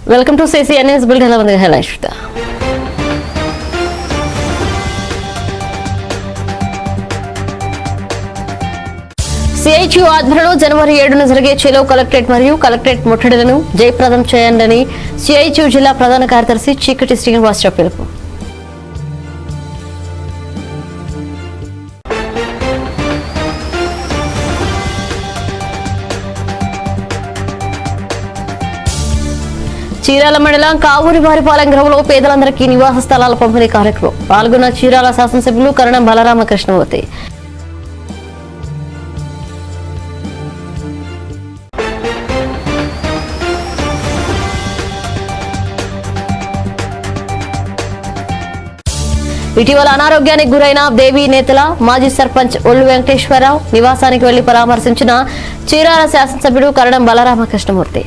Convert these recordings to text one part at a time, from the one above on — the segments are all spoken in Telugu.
Welcome to CCNS Bulletin of the Highlights. CITU ఆధ్వర్యంలో జనవరి 7న జరిగే చెలో కలెక్టరేట్ మరియు కలెక్టరేట్ ముట్టడులను జయప్రదం చేయండి CITU జిల్లా ప్రధాన కార్యదర్శి చీకటి శ్రీనివాసరావు పిలుపు. చీరాల మండలం కావూరివారిపాలెం గ్రామంలో పేదలందరికీ నివాస స్థలాల పంపిణీ కార్యక్రమం పాల్గొన్న చీరాల శాసనసభ్యులు కరణం బలరామకృష్ణమూర్తి. ఇటీవల అనారోగ్యానికి గురైన దేవీ నేతల మాజీ సర్పంచ్ ఒళ్ళు వెంకటేశ్వరరావు నివాసానికి వెళ్లి పరామర్శించిన చీరాల శాసనసభ్యుడు కరణం బలరామకృష్ణమూర్తి.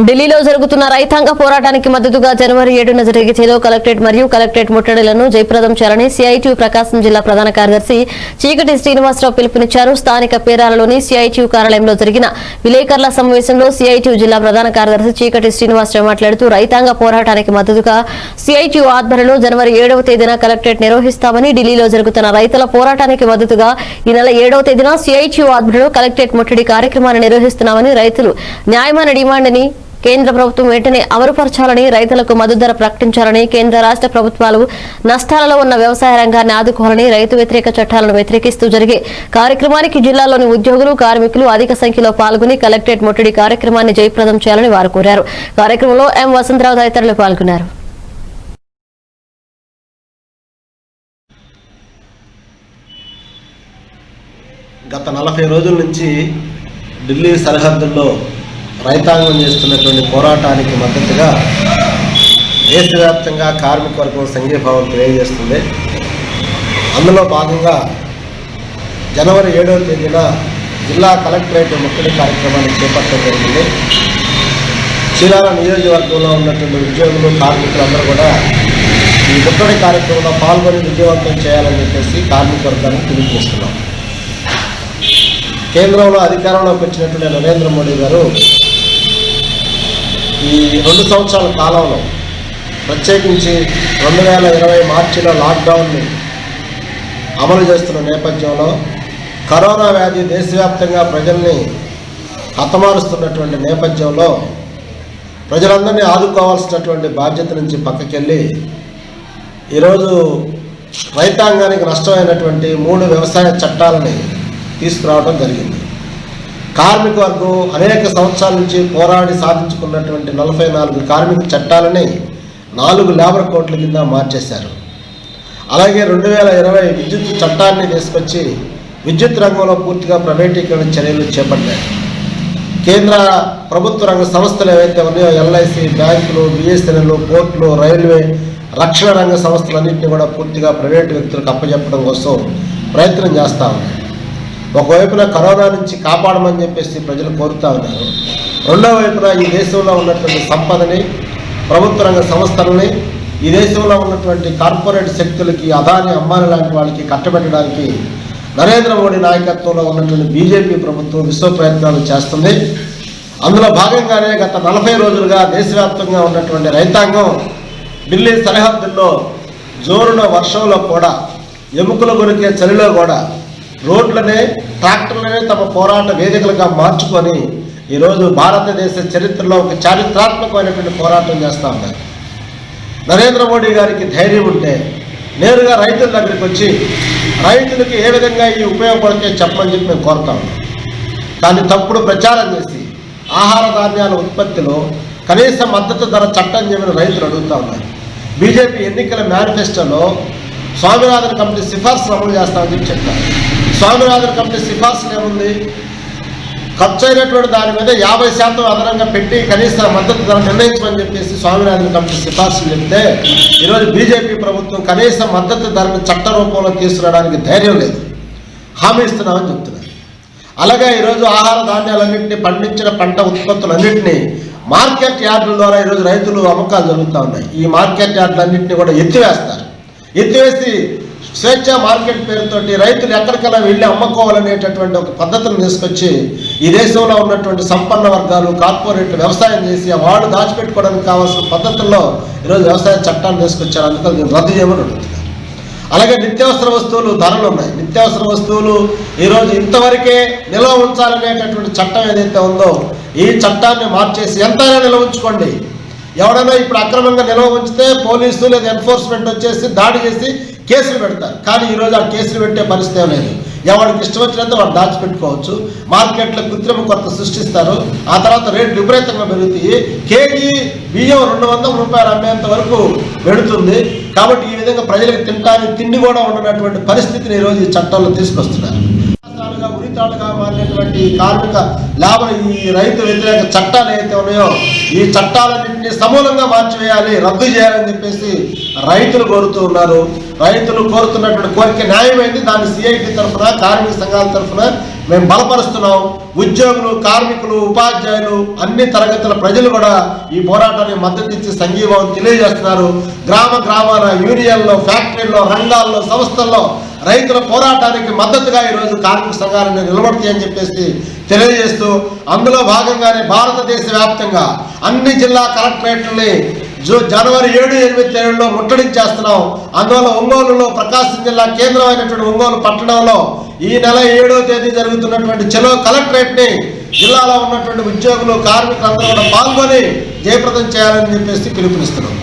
ఢిల్లీలో జరుగుతున్న రైతాంగ పోరాటానికి మద్దతుగా జనవరి 7న జరిగే చెలో కలెక్టరేట్ మరియు కలెక్టరేట్ ముట్టడులను జయప్రదం చేయాలని CITU ప్రకాశం జిల్లా ప్రధాన కార్యదర్శి చీకటి శ్రీనివాసరావు పిలుపునిచ్చారు. స్థానిక పేరాలలోని CITU కార్యాలయంలో జరిగిన విలేకరుల సమావేశంలో CITU జిల్లా ప్రధాన కార్యదర్శి చీకటి శ్రీనివాసరావు మాట్లాడుతూ రైతాంగ పోరాటానికి మద్దతుగా CITU ఆధ్వర్యంలో జనవరి 7వ తేదీన కలెక్టరేట్ నిర్వహిస్తామని, ఢిల్లీలో జరుగుతున్న రైతుల పోరాటానికి మద్దతుగా ఈ నెల 7వ తేదీన CITU ఆధ్వర్యంలో కలెక్టరేట్ ముట్టడి కార్యక్రమాన్ని నిర్వహిస్తున్నామని, రైతులు న్యాయమైన డిమాండ్ని కేంద్ర ప్రభుత్వం వెంటనే అమలుపరచాలని, రైతులకు మద్దతు ధర ప్రకటించాలని, కేంద్ర రాష్ట్ర ప్రభుత్వాలు నష్టాలలో ఉన్న వ్యవసాయ రంగాన్ని ఆదుకోవాలని, రైతు వ్యతిరేక చట్టాలను వ్యతిరేకిస్తూ జరిగే కార్యక్రమానికి జిల్లాలోని ఉద్యోగులు, కార్మికులు అధిక సంఖ్యలో పాల్గొని కలెక్టరేట్ ముట్టడి కార్యక్రమాన్ని జయప్రదం చేయాలని వారు కోరారు. కార్యక్రమంలో M వసంతరావు తదితరులు పాల్గొన్నారు. గత 40 రోజుల నుంచి ఢిల్లీ సరిహద్దుల్లో రైతాంగం చేస్తున్నటువంటి పోరాటానికి మద్దతుగా దేశవ్యాప్తంగా కార్మిక వర్గం సంఘీభావం తెలియజేస్తుంది. అందులో భాగంగా జనవరి 7వ తేదీన జిల్లా కలెక్టరేట్ ముట్టడి కార్యక్రమాన్ని చేపట్టడం జరిగింది. చీరాల నియోజకవర్గంలో ఉన్నటువంటి ఉద్యోగులు, కార్మికులందరూ కూడా ఈ ముట్టడి కార్యక్రమంలో పాల్గొని విజయవంతం చేయాలని చెప్పేసి కార్మిక వర్గాన్ని పిలుపునిస్తున్నాం. కేంద్రంలో అధికారంలోకి వచ్చినటువంటి నరేంద్ర మోడీ గారు ఈ 2 సంవత్సరాల కాలంలో ప్రత్యేకించి 2020 మార్చిలో లాక్డౌన్ని అమలు చేస్తున్న నేపథ్యంలో కరోనా వ్యాధి దేశవ్యాప్తంగా ప్రజల్ని హతమారుస్తున్నటువంటి నేపథ్యంలో ప్రజలందరినీ ఆదుకోవాల్సినటువంటి బాధ్యత నుంచి పక్కకెళ్ళి ఈరోజు రైతాంగానికి నష్టమైనటువంటి 3 వ్యవసాయ చట్టాలని తీసుకురావడం జరిగింది. కార్మిక వర్గం అనేక సంవత్సరాల నుంచి పోరాడి సాధించుకున్నటువంటి 44 కార్మిక చట్టాలని 4 లేబర్ కోడ్ల కింద మార్చేశారు. అలాగే 2020 విద్యుత్ చట్టాన్ని తీసుకొచ్చి విద్యుత్ రంగంలో పూర్తిగా ప్రైవేటీకరణ చర్యలు చేపట్టారు. కేంద్ర ప్రభుత్వ రంగ సంస్థలు ఏవైతే ఉన్నాయో LIC, బ్యాంకులు, BSNL, పోర్టులు, రైల్వే, రక్షణ రంగ సంస్థలన్నింటినీ కూడా పూర్తిగా ప్రైవేటు వ్యక్తులకు అప్పచెప్పడం కోసం ప్రయత్నం చేస్తూ ఉన్నారు. ఒకవైపున కరోనా నుంచి కాపాడమని చెప్పేసి ప్రజలు కోరుతూ ఉన్నారు. రెండో వైపున ఈ దేశంలో ఉన్నటువంటి సంపదని, ప్రభుత్వ రంగ సంస్థలని, ఈ దేశంలో ఉన్నటువంటి కార్పొరేట్ శక్తులకి, అదాని, అంబానీ లాంటి వాళ్ళకి కట్టబెట్టడానికి నరేంద్ర మోడీ నాయకత్వంలో ఉన్నటువంటి BJP ప్రభుత్వం విశ్వ ప్రయత్నాలు చేస్తుంది. అందులో భాగంగానే గత 40 రోజులుగా దేశవ్యాప్తంగా ఉన్నటువంటి రైతాంగం ఢిల్లీ సరిహద్దుల్లో జోరున వర్షంలో కూడా, ఎముకలు కొరికే చలిలో కూడా రోడ్లనే, ట్రాక్టర్లనే తమ పోరాట వేదికలుగా మార్చుకొని ఈరోజు భారతదేశ చరిత్రలో ఒక చారిత్రాత్మకమైనటువంటి పోరాటం చేస్తూ ఉన్నారు. నరేంద్ర మోడీ గారికి ధైర్యం ఉంటే నేరుగా రైతుల దగ్గరికి వచ్చి రైతులకి ఏ విధంగా ఈ ఉపయోగపడితే చెప్పమని చెప్పి మేము కోరుతా ఉన్నాం. కానీ తప్పుడు ప్రచారం చేసి ఆహార ధాన్యాల ఉత్పత్తిలో కనీస మద్దతు ధర చట్టం చెప్పిన రైతులు అడుగుతూ ఉన్నారు. BJP ఎన్నికల మేనిఫెస్టోలో స్వామినాథన్ కమిటీ సిఫార్సులు అమలు చేస్తామని చెప్పి చెప్తారు. స్వామినాథన్ కమిటీ సిఫార్సులు ఏముంది? ఖర్చు అయినటువంటి దాని మీద 50% అదనంగా పెట్టి కనీస మద్దతు ధర నిర్ణయించమని చెప్పేసి స్వామినాథన్ కమిటీ సిఫార్సులు చెప్తే ఈరోజు BJP ప్రభుత్వం కనీస మద్దతు ధరను చట్ట రూపంలో తీసుకురావడానికి ధైర్యం లేదు. హామీ ఇస్తున్నామని చెప్తున్నారు. అలాగే ఈరోజు ఆహార ధాన్యాలన్నింటినీ, పండించిన పంట ఉత్పత్తులన్నింటినీ మార్కెట్ యార్డుల ద్వారా ఈరోజు రైతులు అమ్మకాలు జరుగుతూ ఉన్నాయి. ఈ మార్కెట్ యార్డులన్నింటినీ కూడా ఎత్తివేస్తారు. ఎత్తివేసి స్వేచ్ఛ మార్కెట్ పేరుతోటి రైతులు ఎక్కడికైనా వెళ్ళి అమ్ముకోవాలనేటటువంటి ఒక పద్ధతిని తీసుకొచ్చి ఈ దేశంలో ఉన్నటువంటి సంపన్న వర్గాలు కార్పొరేట్లు వ్యవసాయం చేసి వాళ్ళు దాచిపెట్టుకోవడానికి కావాల్సిన పద్ధతుల్లో ఈరోజు వ్యవసాయ చట్టాలు తీసుకొచ్చారు. అందుకని దీన్ని రద్దు చేయమని అడుగుతున్నారు. అలాగే నిత్యావసర వస్తువులు ధరలు ఉన్నాయి. నిత్యావసర వస్తువులు ఈరోజు ఇంతవరకే నిల్వ ఉంచాలనేటటువంటి చట్టం ఏదైతే ఉందో ఈ చట్టాన్ని మార్చేసి ఎంతైనా నిల్వ ఉంచుకోండి. ఎవడైనా ఇప్పుడు అక్రమంగా నిల్వ ఉంచితే పోలీసులు లేదా ఎన్ఫోర్స్మెంట్ వచ్చేసి దాడి చేసి కేసులు పెడతారు. కానీ ఈరోజు ఆ కేసులు పెట్టే పరిస్థితి లేదు. ఎవరికి ఇష్టం వచ్చినంత వాడు దాచిపెట్టుకోవచ్చు. మార్కెట్లో కృత్రిమ కొరత సృష్టిస్తారు. ఆ తర్వాత రేట్లు విపరీతంగా పెరుగుతాయి. కేజీ బియ్యం 200 రూపాయలు అమ్మేంత వరకు పెడుతుంది. కాబట్టి ఈ విధంగా ప్రజలకు తినడానికి తిండి కూడా ఉండనటువంటి పరిస్థితిని ఈరోజు ఈ చట్టాల్లో తీసుకొస్తున్నారు. ఉరితాడుగా మారినటువంటి కార్మిక లాభ ఈ రైతు వ్యతిరేక చట్టాలు ఏవైతే ఉన్నాయో ఈ చట్టాలన్నింటినీ సమూలంగా మార్చివేయాలి, రద్దు చేయాలని చెప్పేసి రైతులు కోరుతూ ఉన్నారు. రైతులు కోరుతున్నటువంటి కోరిక న్యాయమైంది. దాన్ని సిఐటి తరఫున కార్మిక సంఘాల తరఫున మేము బలపరుస్తున్నాం. ఉద్యోగులు, కార్మికులు, ఉపాధ్యాయులు, అన్ని తరగతుల ప్రజలు కూడా ఈ పోరాటానికి మద్దతు ఇచ్చి సంఘీభావం తెలియజేస్తున్నారు. గ్రామాల యూనియన్లో, ఫ్యాక్టరీల్లో, రంగాల్లో, సంస్థల్లో రైతుల పోరాటానికి మద్దతుగా ఈరోజు కార్మిక సంఘాలను నిలబడతాయని చెప్పేసి తెలియజేస్తూ అందులో భాగంగానే భారతదేశ వ్యాప్తంగా అన్ని జిల్లా కలెక్టరేట్లని జనవరి 7, 8 తేదీల్లో ముట్టడించేస్తున్నాం. అందువల్ల ఒంగోలులో ప్రకాశం జిల్లా కేంద్రమైనటువంటి ఒంగోలు పట్టణంలో ఈ నెల 7వ తేదీ జరుగుతున్నటువంటి చెలో కలెక్టరేట్ని జిల్లాలో ఉన్నటువంటి ఉద్యోగులు, కార్మికులందరూ కూడా పాల్గొని జయప్రదం చేయాలని చెప్పేసి పిలుపునిస్తున్నాం.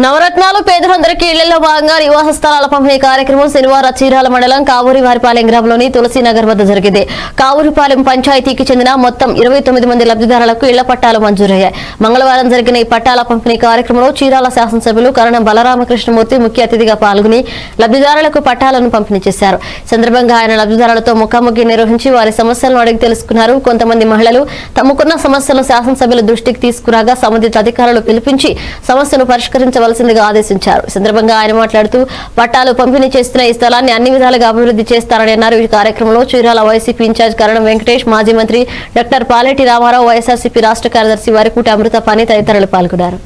నవరత్నాలు పేదలందరికీ ఇళ్లలో భాగంగా నివాస స్థలాల పంపిణీ కార్యక్రమం శనివారం చీరాల మండలం కావూరివారిపాలెం గ్రామంలోని తులసీనగర్ వద్ద జరిగింది. కావూరిపాలెం పంచాయతీకి చెందిన మొత్తం 29 మంది లబ్ధిదారులకు ఇళ్ల పట్టాలు మంజూరయ్యాయి. మంగళవారం జరిగిన ఈ పట్టాల పంపిణీ కార్యక్రమంలో చీరాల శాసనసభ్యులు కరణం బలరామకృష్ణమూర్తి ముఖ్య అతిథిగా పాల్గొని లబ్ధిదారులకు పట్టాలను పంపిణీ చేశారు. సందర్భంగా ఆయన లబ్ధిదారులతో ముఖాముఖి నిర్వహించి వారి సమస్యలను అడిగి తెలుసుకున్నారు. కొంతమంది మహిళలు తమకున్న సమస్యలను శాసనసభ్యుల దృష్టికి తీసుకురాగా సంబంధిత అధికారులు పిలిపించి సమస్యను పరిష్కరించ ఆదేశించారు. సందర్భంగా ఆయన మాట్లాడుతూ పట్టాలు పంపిణీ చేస్తున్న ఈ స్థలాన్ని అన్ని విధాలుగా అభివృద్ధి చేస్తారని అన్నారు. ఈ కార్యక్రమంలో చీరాల వైసీపీ ఇన్ఛార్జ్ కరణం వెంకటేష్, మాజీ మంత్రి డాక్టర్ పాలెటి రామారావు, వైఎస్ఆర్సీపీ రాష్ట్ర కార్యదర్శి వారికుటి అమృతపాణి తదితరులు పాల్గొన్నారు.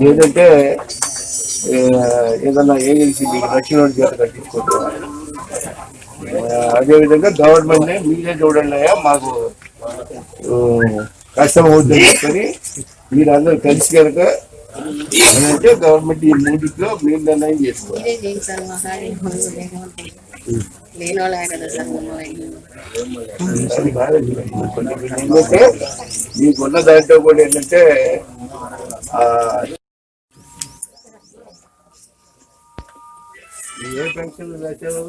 లేదంటే ఏదన్నా ఏజెన్సీ నచ్చిన కట్టించుకోవటం. అదేవిధంగా గవర్నమెంట్ మీరే చూడండి, మాకు కష్టం అవుతుంది చెప్పని మీరందరూ కలిసి కనుక అంటే గవర్నమెంట్ ఈ మూడిట్లో మీరు నిర్ణయం చేసుకోవాలి. ఏంటంటే మీకున్న దాంట్లో కూడా ఏంటంటే ఏ పెన్షన్ రాశారు?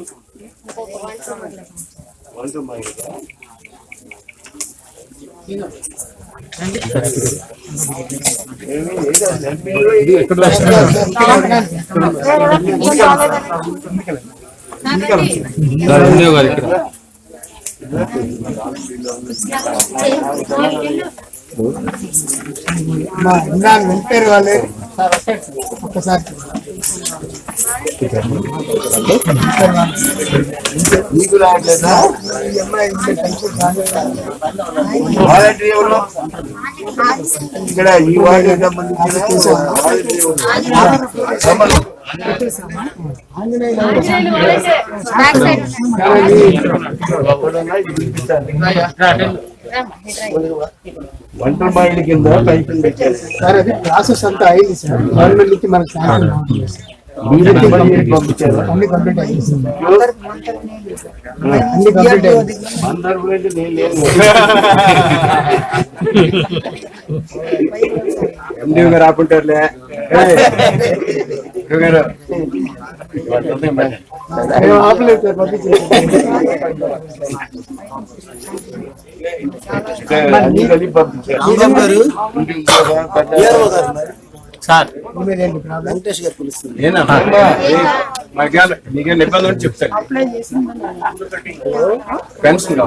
వెంకటేరు వాళ్ళే ఒక్కసారి మీకు రావట్లేదా? వాలంటీర్ ఎవరు ఇక్కడ ఈ వార్డు సంబంధించిన వంటల బాయిల కింద పెన్షన్ పెట్టారు సార్. అది ప్రాసెస్ అంతా అయింది సార్. గవర్నమెంట్ నుంచి మనకు పంపించారు. అన్ని కంప్లీట్ అయింది. ఎండి గారు ఆపుంటారులే. ఆపలేదు సార్, పంపించారు. సార్ వెంకటేష్ గారు పిలుస్తుంది. మీకేం ఇబ్బంది ఉంటే చెప్తాను. పెన్షన్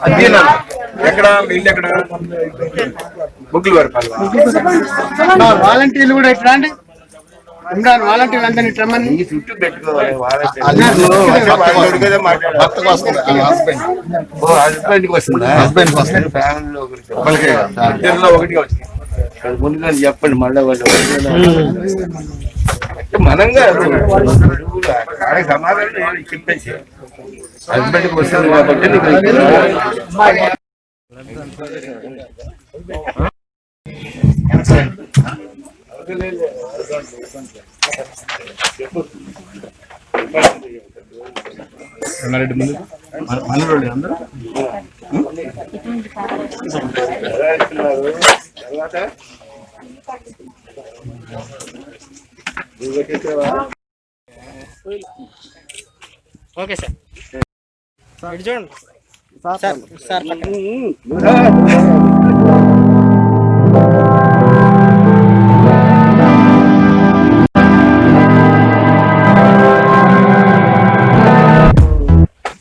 అదేనా? ఎక్కడ ఇల్లు ఎక్కడ? ముగ్గులు వరకు వాలంటీర్లు కూడా ఎట్లా అండి? ఇమ్రాన్ వాలంటీర్ అందరినీ రమ్మని ఈ చుట్టూ పెట్టుకోవాలి వాళ్ళకి భర్తకు వస్తుంది హస్బెండ్కి వస్తుందా హస్బెండ్కి వస్తుంది. ఫ్యామిలీలో ఒకరికి ఇద్దరిలో ఒకటిగా వచ్చింది. ముందుగా చెప్పండి మళ్ళీ వాళ్ళు మనంగా సమాధానం చెప్పేసి హస్బెండ్కి వస్తుంది కాబట్టి నీకు ఓకే సార్ ఇటు చూడండి సార్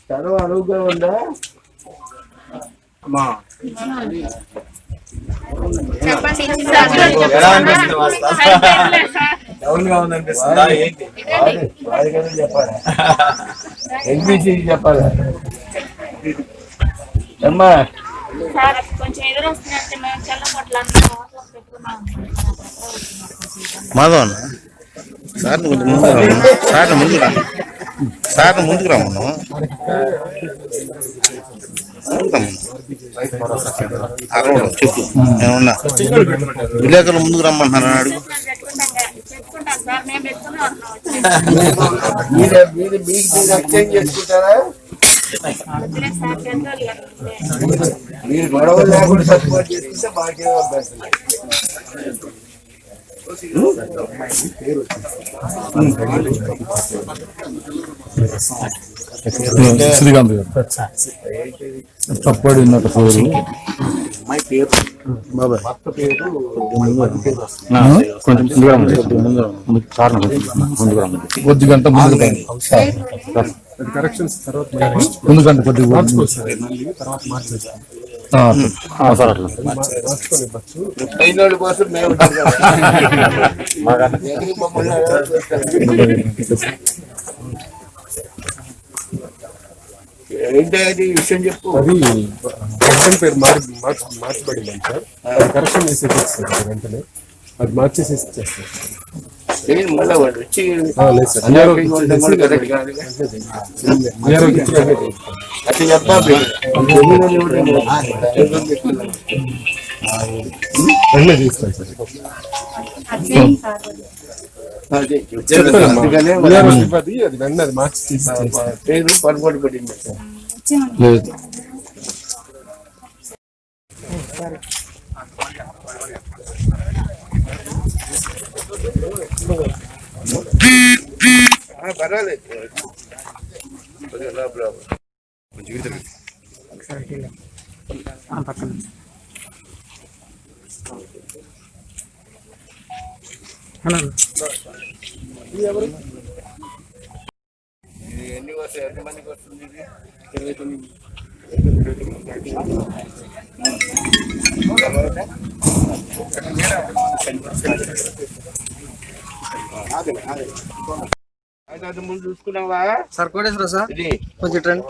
చదువు అనువుగా ఉందా డౌన్గా ఉందనిపిస్తుందా ఏంటి? వాడికైనా చెప్పాలి ఎల్బిసి చెప్పాలి అమ్మా సార్ కొంచెం ఎదురు వస్తున్నట్టు మేము చెల్లమొట్ల మాధవన్ సార్ ముందుకు రమ్మను అరవడం చెప్పు ఏమన్నా విలేకరులు ముందుకు రమ్మంటున్నారు అడుగు పెట్టుకుంటాం సార్ మేము పెట్టుకుని మీరు ఎక్స్చేంజ్ చేసుకుంటారా వస్తున్నాం సార్ పెద్దోళ్ళు కదా. మీరు గొడవలు లేకుండా సపోర్ట్ చేసుకుంటే మాకేం అభ్యాసం లేదు. శ్రీకాంత్ గారు తప్పడి ఉన్నట్టు పేరు కొద్ది గంట ముందు గంట కొద్దిగా సార్ అట్లా అయినోళ్ళ కోసం మేము ఉంటాం కదా. ఎగిరి మమ్మల్ని ఎవరు చూస్తారు? ఏంటి అది విషయం చెప్పు. అది హస్బెండ్ పేరు మార్చబడింది సార్. అది కరెక్షన్ చేసి ఇచ్చేస్తారు వెంటనే. అది మార్చేసి ఇచ్చేస్తారు. ఏంటి మళ్ళీ వాళ్ళు వచ్చి లేదు సార్. ఉండడం కూడా కరెక్ట్ కాదు. అట్లా చెప్పా వెంటనే తీస్తాను సార్. అదే చెప్తాను అది వెంటనే అది మార్చి తీసి పేరు పొరపాటు పడింది. లేదు పర్వాలేదు. ఎన్ని వస్తాయి? ఎంతమందికి వస్తుంది ఇది? 29. అది ముందు చూసుకున్నావా సార్ కోటేశ్వర సార్ ఇది కొంచెం ట్రెండ్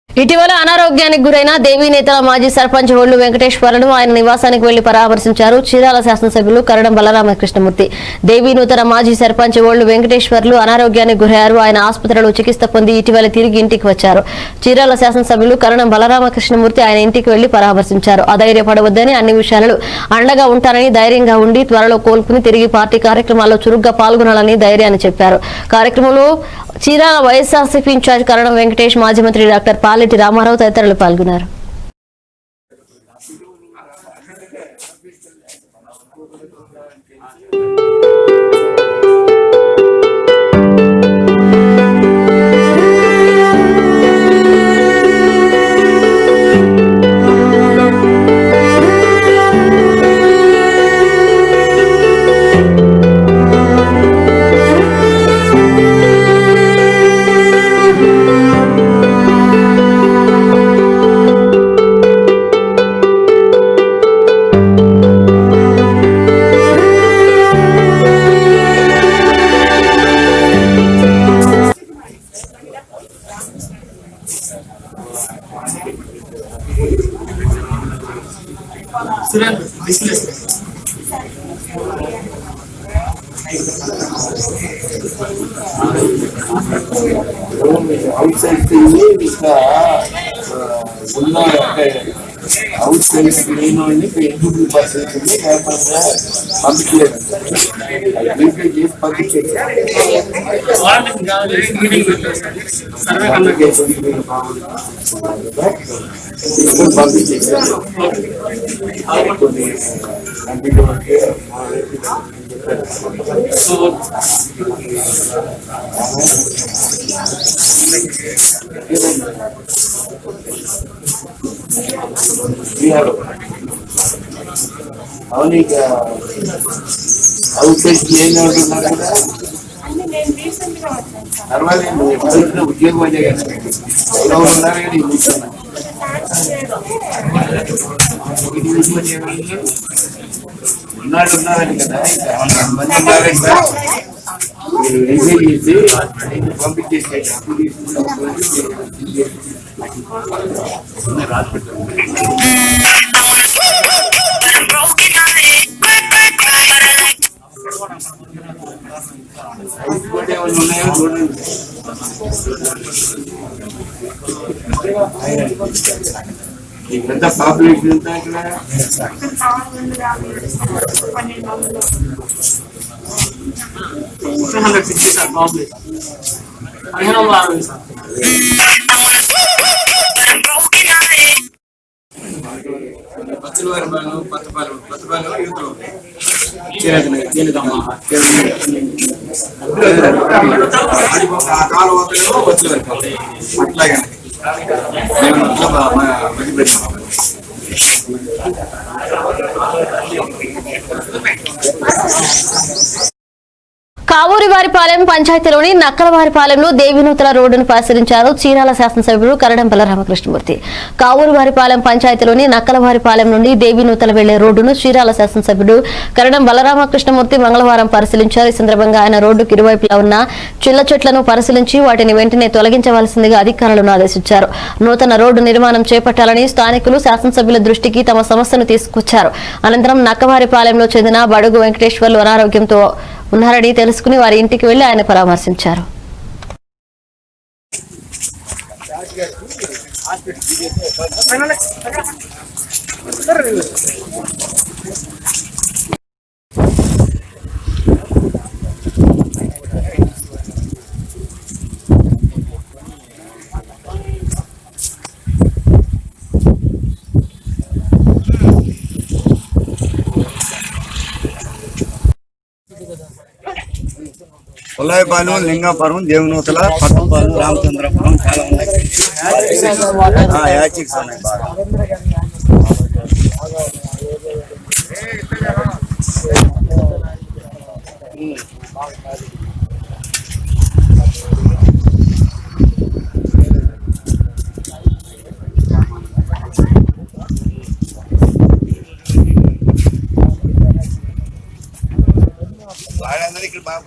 ఇటీవల అనారోగ్యానికి గురైన దేవీ నేతల మాజీ సర్పంచ్ ఒళ్ళు వెంకటేశ్వర్లను ఆయన నివాసానికి వెళ్లి పరామర్శించారు చీరాల శాసనసభ్యులు కరణం బలరామకృష్ణమూర్తి. దేవీ నూతన మాజీ సర్పంచ్ ఒళ్ళు వెంకటేశ్వర్లు అనారోగ్యానికి గురయ్యారు. ఆయన ఆసుపత్రిలో చికిత్స పొంది ఇటీవల తిరిగి ఇంటికి వచ్చారు. చీరాల శాసనసభ్యులు కరణం బలరామకృష్ణమూర్తి ఆయన ఇంటికి వెళ్లి పరామర్శించారు. అధైర్యపడవద్దని, అన్ని విషయాలలో అండగా ఉంటానని, ధైర్యంగా ఉండి త్వరలో కోలుకుని తిరిగి పార్టీ కార్యక్రమాల్లో చురుగ్గా పాల్గొనాలని ధైర్యాన్ని చెప్పారు. కార్యక్రమంలో చీరాల వైఎస్ఆర్సీపీ ఇన్ఛార్జ్ కరణం వెంకటేష్, మాజీ మంత్రి డాక్టర్ పాలెటి రామారావు తదితరులు పాల్గొన్నారు. అవుట్ సైడ్ ఇంకా ఉన్న అవుట్ సైడ్ నేను ఎగ్జిక్యూటివ్ పర్సన్స్ పంపించలేదు చేసి పంపించేది పంపించేసారు కొన్ని అవును ఇక అవుట్ సైడ్ ఏం ఉంటున్నారు కదా పర్వాలేదు ఉద్యోగం అదే కదా ఎలా ఉంటున్నారు కానీ ఉన్నారని కదా ఇంకా మంది ఉన్నారంట మీరు ఎంజాయ్ చేసి పంపించేసి ఉన్నాయో చూడండి. ఎంత పాపులేషన్ ఎంత ఇక్కడ పచ్చలవారిపాలెం కొత్తపాలెం యూత్లో ఆ కాలం పచ్చలవారిపాలెం అట్లాగే మేము మధ్య పెట్టాము. కావూరివారిపాలెం పంచాయతీలోని నక్కలవారిపాలెంలో దేవినూతల రోడ్డును పరిశీలించారు చీరాల శాసనసభ్యుడు కరణం బలరామకృష్ణమూర్తి. కావూరివారిపాలెం పంచాయతీలోని నక్కలవారిపాలెం నుండి దేవినూతల వెళ్లే రోడ్డును చీరాల శాసనసభ్యుడు కరణం బలరామకృష్ణమూర్తి మంగళవారం పరిశీలించారు. ఈ సందర్భంగా ఆయన రోడ్డుకు ఇరువైపులా ఉన్న చిల్ల చెట్లను పరిశీలించి వాటిని వెంటనే తొలగించవలసిందిగా అధికారులను ఆదేశించారు. నూతన రోడ్డు నిర్మాణం చేపట్టాలని స్థానికులు శాసనసభ్యుల దృష్టికి తమ సమస్యను తీసుకొచ్చారు. అనంతరం నక్కవారిపాలెంలో చెందిన బడుగు వెంకటేశ్వర్లు అనారోగ్యంతో ఉన్నారని తెలుసుకుని వారి ఇంటికి వెళ్లి ఆయన పరామర్శించారు. పుల్లయ్యపాలెం, లింగాపురం, దేవినూతల, పట్టణపాలెం, రామచంద్రపురం చాలా ఉన్నాయి. యాచిక్స్ ఉన్నాయి బాగా. ఇక్కడ బాగా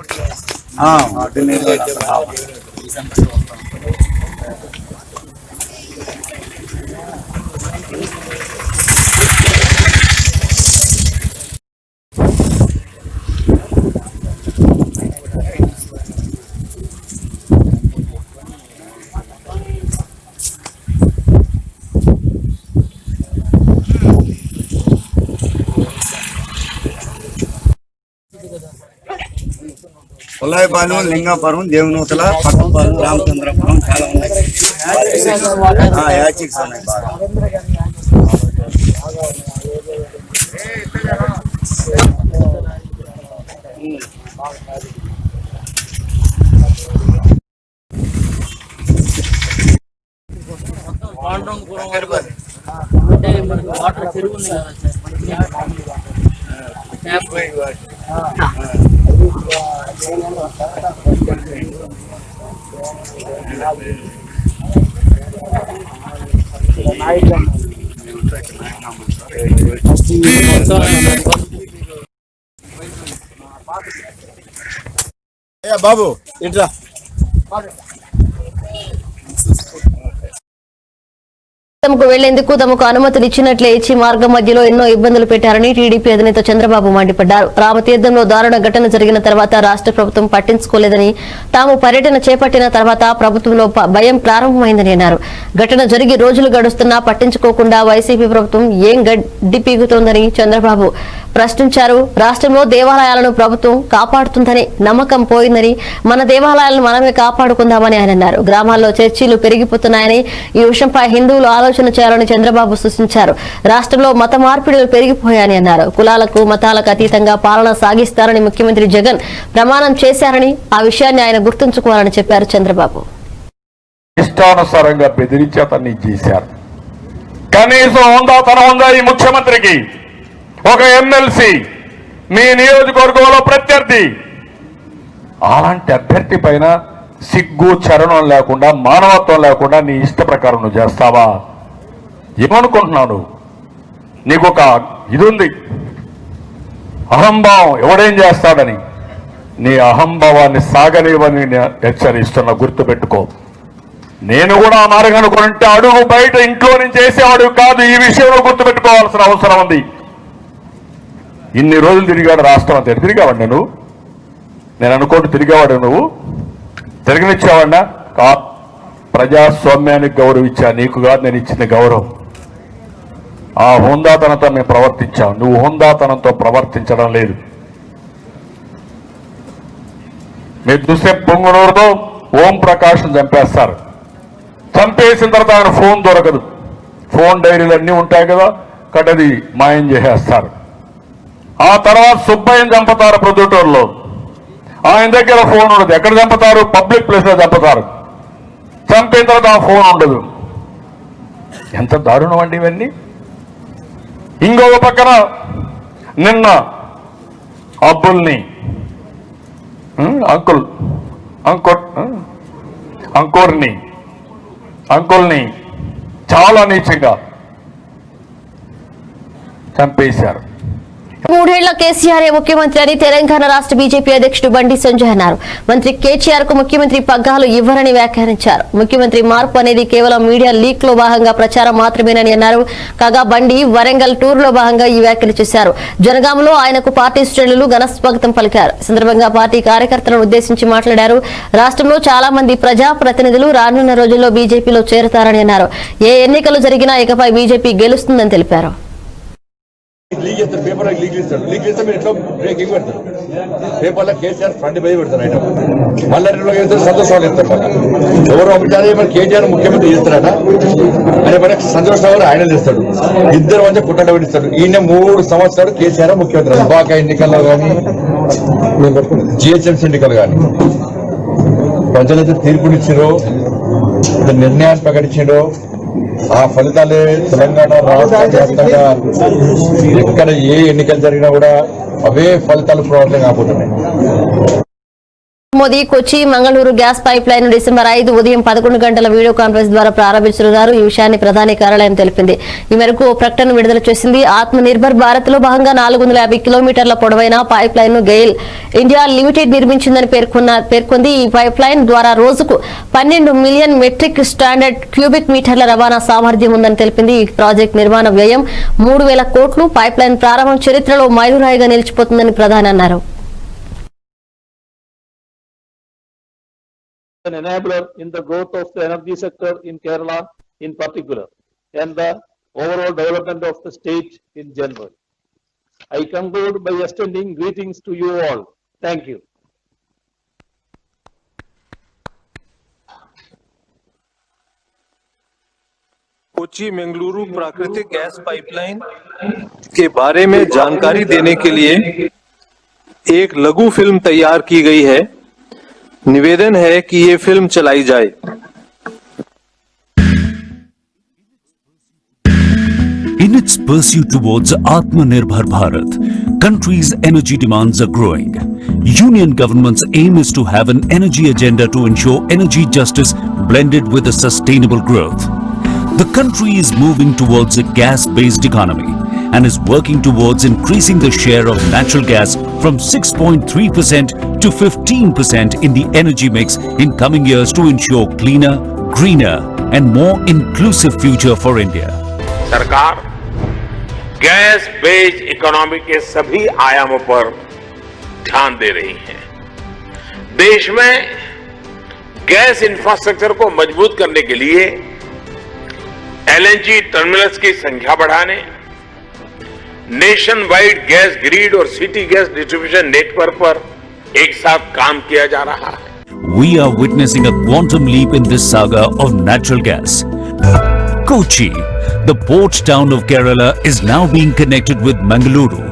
పుల్లాయిపాలెం, లింగాపురం, దేవునూతల, పట్టణపాలెం, రామచంద్రపురం చాలా ఉన్నాయి. యాచిక్స్ ఉన్నాయి బాగా. వాటర్ చెరువు బాబు ఇట్లా తమకు వెళ్లేందుకు తమకు అనుమతులు ఇచ్చినట్లే ఇచ్చి మార్గం మధ్యలో ఎన్నో ఇబ్బందులు పెట్టారని టీడీపీ అధినేత చంద్రబాబు మండిపడ్డారు. రామతీర్థంలో దారుణ ఘటన జరిగిన తర్వాత రాష్ట్ర ప్రభుత్వం పట్టించుకోలేదని, తాము పర్యటన చేపట్టిన తర్వాత ప్రభుత్వంలో భయం ప్రారంభమైందని అన్నారు. ఘటన జరిగి రోజులు గడుస్తున్నా పట్టించుకోకుండా వైసీపీ ప్రభుత్వం ఏం గడ్డి పీగుతోందని చంద్రబాబు ప్రశ్నించారు. రాష్ట్రంలో దేవాలయాలను ప్రభుత్వం కాపాడుతుందని నమ్మకం పోయిందని, మన దేవాలయాలను మనమే కాపాడుకుందామని ఆయన అన్నారు. గ్రామాల్లో చర్చీలు పెరిగిపోతున్నాయని, ఈ విషయంపై హిందువులు ఆలోచన చేయాలని చంద్రబాబు సూచించారు. రాష్ట్రంలో మత మార్పిడులు పెరిగిపోయాయని అన్నారు. కులాలకు మతాలకు అతీతంగా పాలన సాగిస్తారని ముఖ్యమంత్రి జగన్ ప్రమాణం చేశారని, ఆ విషయాన్ని ఆయన గుర్తుంచుకోవాలని చెప్పారు చంద్రబాబు. ఇష్టానుసారంగా బెదిరించి అతన్ని చేశారు. కనీసం హోందాతనం ఉందా ఈ ముఖ్యమంత్రికి? ఒక ఎమ్మెల్సీ మీ నియోజకవర్గంలో ప్రత్యర్థి, అలాంటి అభ్యర్థి పైన సిగ్గు చరణం లేకుండా, మానవత్వం లేకుండా నీ ఇష్ట ప్రకారం నువ్వు చేస్తావా? ఏమనుకుంటున్నావు? నీకు ఒక ఇది ఉంది, అహంభావం, ఎవడేం చేస్తాడని. నీ అహంభావాన్ని సాగనివ్వని హెచ్చరిస్తున్నా, గుర్తుపెట్టుకో. నేను కూడా ఆ మార్గం అనుకుంటే అడుగు బయట ఇంట్లో నుంచి చేసేవాడు కాదు. ఈ విషయంలో గుర్తుపెట్టుకోవాల్సిన అవసరం ఉంది. ఇన్ని రోజులు తిరిగాడు రాష్ట్రం అంతా. తిరిగావాడు నేను అనుకోండి తిరిగేవాడు నువ్వు తిరగనిచ్చేవాడినా? ప్రజాస్వామ్యానికి గౌరవం ఇచ్చా, నీకు కాదు నేను ఇచ్చిన గౌరవం. ఆ హోందాతనంతో మేము ప్రవర్తించాం, నువ్వు హోందాతనంతో ప్రవర్తించడం లేదు. మీరు చూస్తే పొంగునూరులో ఓం ప్రకాష్ను చంపేస్తారు. చంపేసిన తర్వాత ఆయన ఫోన్ దొరకదు. ఫోన్ డైరీలు అన్నీ ఉంటాయి కదా, కట్టది మాయం చేసేస్తారు. ఆ తర్వాత సుబ్బయ్యని చంపుతారు ప్రొద్దుటూరులో. ఆయన దగ్గర ఫోన్ ఉండదు. ఎక్కడ చంపుతారు? పబ్లిక్ ప్లేస్లో చంపుతారు. చంపిన తర్వాత ఆ ఫోన్ ఉండదు. ఎంత దారుణం అండి ఇవన్నీ. ఇంకొక పక్కన నిన్న అబ్బుల్ని అంకుల్ని చాలా నీచంగా చంపేశారు. 3 ఏళ్ల కేసీఆర్ ముఖ్యమంత్రి అని తెలంగాణ రాష్ట్ర బీజేపీ అధ్యక్షుడు బండి సంజయ్ అన్నారు. మంత్రి కేసీఆర్ కు ముఖ్యమంత్రి పగ్గాలు ఇవ్వరని వ్యాఖ్యానించారు. ముఖ్యమంత్రి మార్పు అనేది కేవలం మీడియా లీక్ లో భాగంగా ప్రచారం మాత్రమేనని అన్నారు. కాగా బండి వరంగల్ టూర్ లో భాగంగా ఈ వ్యాఖ్యలు చేశారు. జనగాంలో ఆయనకు పార్టీ శ్రేణులు ఘన స్వాగతం పలికారు. ఈ సందర్భంగా పార్టీ కార్యకర్తలను ఉద్దేశించి మాట్లాడారు. రాష్ట్రంలో చాలా మంది ప్రజా ప్రతినిధులు రానున్న రోజుల్లో బీజేపీలో చేరతారని అన్నారు. ఏ ఎన్నికలు జరిగినా ఇకపై బీజేపీ గెలుస్తుందని తెలిపారు. లీక్ చేస్తారు, పేపర్లో లీక్ చేస్తారు. లీక్ చేస్తే మీరు ఎట్లా బ్రేకింగ్ పెడతారు? పేపర్లో కేసీఆర్ ఫ్రంట్ పేజ్ పెడతారు. ఆయన మళ్ళీ చేస్తారు, సంతోష్ చేస్తారు. మళ్ళీ ఎవరు అభిప్రాయం మరి కేసీఆర్ ముఖ్యమంత్రి చేస్తారట, ఆయన పైన సంతోష్ ఆయన చేస్తాడు. ఇద్దరు మధ్య కుట్ట పెట్టిస్తాడు. ఈయన 3 సంవత్సరాలు కేసీఆర్ ముఖ్యమంత్రి. బాకా ఎన్నికల్లో కానీ, జిహెచ్ఎంసీ ఎన్నికలు కానీ ప్రజలైతే తీర్పునిచ్చారో, నిర్ణయాన్ని ప్రకటించారో, ఆ ఫలితాలే తెలంగాణ రాష్ట్ర వ్యాప్తంగా ఎక్కడ ఏ ఎన్నికలు జరిగినా కూడా అవే ఫలితాలు పునరావృతం కాబోతున్నాయి. Modi Kochi Mangaluru gas pipeline December 5 ఉదయం 11 గంటల వీడియో కాన్ఫరెన్స్ ద్వారా ప్రారంభించనున్నారు. ఈ విషయాన్ని ప్రధాని కార్యాలయం తెలిపింది. ఈ మేరకు ఓ ప్రకటన విడుదల చేసింది. ఆత్మ నిర్భర్ భారత్ లో భాగంగా 450 కిలోమీటర్ల పొడవైన పైప్ లైన్ ను గెయిల్ ఇండియా లిమిటెడ్ నిర్మించిందని పేర్కొంది. ఈ పైప్ లైన్ ద్వారా రోజుకు 12 మిలియన్ మెట్రిక్ స్టాండర్డ్ క్యూబిక్ మీటర్ల రవాణా సామర్థ్యం ఉందని తెలిపింది. ఈ ప్రాజెక్టు నిర్మాణ వ్యయం 3000 కోట్లు. పైప్ లైన్ ప్రారంభం చరిత్రలో మైలురాయిగా నిలిచిపోతుందని ప్రధాని అన్నారు. An enabler in the growth of the energy sector in Kerala in particular and the overall development of the state in general. I conclude by extending greetings to you all. Thank you. Kochi Mangaluru प्राकृतिक गैस पाइपलाइन के बारे में जानकारी देने के लिए एक लघु फिल्म तैयार की गई है। निवेदन है कि ये फिल्म चलाई जाए। In its pursuit towards Atmanirbhar Bharat, country's energy demands are growing. Union government's aim is to have an energy agenda to ensure energy justice blended with a sustainable growth. The country is moving towards a gas-based economy and is working towards increasing the share of natural gas from 6.3% to 15% in the energy mix in coming years to ensure cleaner, greener and more inclusive future for India. सरकार गैस बेस्ड इकोनॉमी के सभी आयामों पर ध्यान दे रही है। देश में गैस इंफ्रास्ट्रक्चर को मजबूत करने के लिए एलएनजी टर्मिनल्स की संख्या बढ़ाने, नेशन वाइड गैस ग्रिड और सिटी गैस डिस्ट्रीब्यूशन नेटवर्क पर एक साथ काम किया जा रहा है। We are witnessing a quantum leap in this saga of natural gas. Kochi, the port town of Kerala, is now being connected with Mangaluru,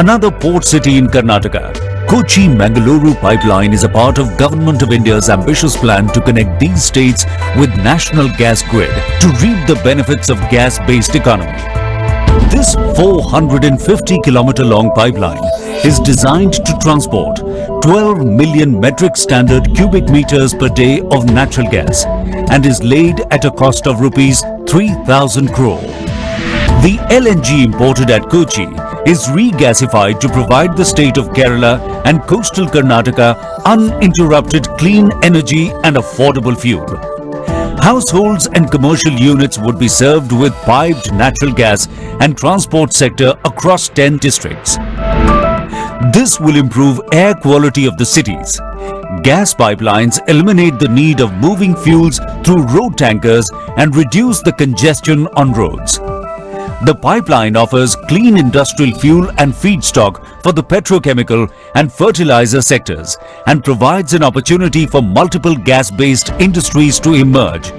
another port city in Karnataka. Kochi-Mangaluru pipeline is a part of Government of India's ambitious plan to connect these states with national gas grid to reap the benefits of gas-based economy. This 450-kilometer long pipeline is designed to transport 12 million metric standard cubic meters per day of natural gas and is laid at a cost of rupees 3,000 crore. The LNG imported at Kochi is regasified to provide the state of Kerala and coastal Karnataka uninterrupted clean energy and affordable fuel. Households and commercial units would be served with piped natural gas and transport sector across 10 districts. This will improve air quality of the cities. Gas pipelines eliminate the need of moving fuels through road tankers and reduce the congestion on roads. The pipeline offers clean industrial fuel and feedstock for the petrochemical and fertilizer sectors and provides an opportunity for multiple gas-based industries to emerge,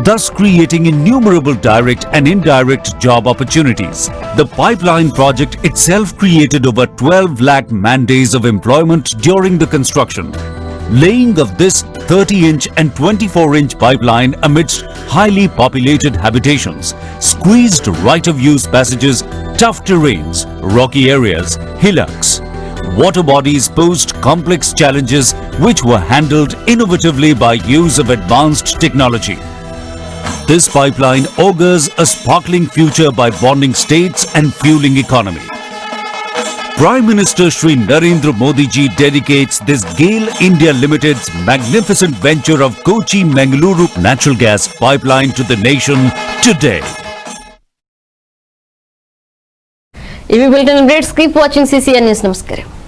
thus creating innumerable direct and indirect job opportunities. The pipeline project itself created over 12 lakh man-days of employment during the construction. Laying of this 30-inch and 24-inch pipeline amidst highly populated habitations, squeezed right-of-use passages, tough terrains, rocky areas, hillocks. Water bodies posed complex challenges which were handled innovatively by use of advanced technology. This pipeline augurs a sparkling future by bonding states and fueling economy. Prime Minister Shri Narendra Modi ji dedicates this GAIL India Limited's magnificent venture of Kochi-Mangaluru natural gas pipeline to the nation today. EV Bulletin updates. Keep watching CCN News. Namaskaram.